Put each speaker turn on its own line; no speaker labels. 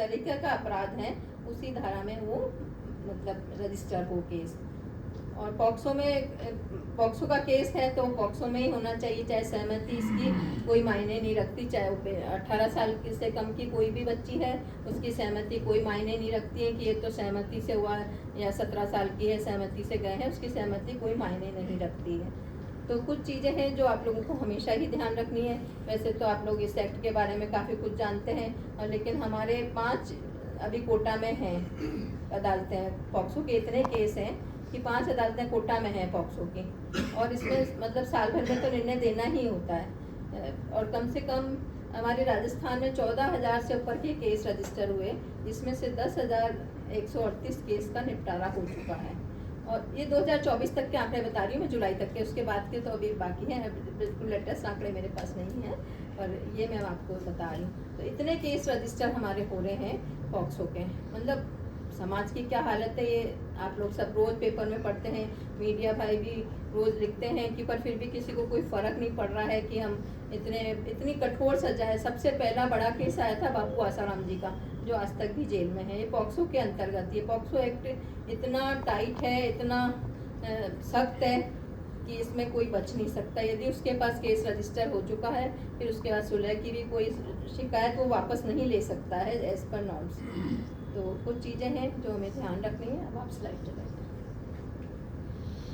तरीके का अपराध है उसी धारा में वो मतलब रजिस्टर हो केस। और पॉक्सो का केस है तो पॉक्सो में ही होना चाहिए, चाहे सहमति इसकी कोई मायने नहीं रखती, चाहे वो 18 साल से कम की कोई भी बच्ची है उसकी सहमति कोई मायने नहीं रखती है कि ये तो सहमति से हुआ, या 17 साल की है सहमति से गए हैं, उसकी सहमति कोई मायने नहीं रखती है। तो कुछ चीज़ें हैं जो आप लोगों को हमेशा ही ध्यान रखनी है। वैसे तो आप लोग इस एक्ट के बारे में काफ़ी कुछ जानते हैं, और लेकिन हमारे 5 अभी कोटा में हैं अदालतें, पॉक्सो के इतने केस हैं कि 5 अदालतें कोटा में हैं पॉक्सो की, और इसमें मतलब साल भर में तो निर्णय देना ही होता है। और कम से कम हमारे राजस्थान में 14,000 से ऊपर के केस रजिस्टर हुए, जिसमें से 10,138 केस का निपटारा हो चुका है। और ये 2024 तक के आंकड़े बता रही हूँ मैं, जुलाई तक के, उसके बाद के तो अभी बाकी हैं, बिल्कुल लेटेस्ट आंकड़े मेरे पास नहीं हैं, पर ये मैं आपको बता रही हूँ। तो इतने केस रजिस्टर हमारे हो रहे हैं पॉक्सो के। मतलब समाज की क्या हालत है ये आप लोग सब रोज़ पेपर में पढ़ते हैं, मीडिया भाई भी रोज़ लिखते हैं कि, पर फिर भी किसी को कोई फ़र्क नहीं पड़ रहा है कि हम इतनी कठोर सजा है। सबसे पहला बड़ा केस आया था बापू आसाराम जी का, जो आज तक भी जेल में है, ये पॉक्सो के अंतर्गत। ये पॉक्सो एक्ट इतना टाइट है, इतना सख्त है कि इसमें कोई बच नहीं सकता। यदि उसके पास केस रजिस्टर हो चुका है, फिर उसके बाद सुलह की भी कोई शिकायत वो वापस नहीं ले सकता है एज पर नॉर्म्स। तो कुछ चीज़ें हैं जो हमें ध्यान रखनी है। अब आप स्लाइड चलाइए।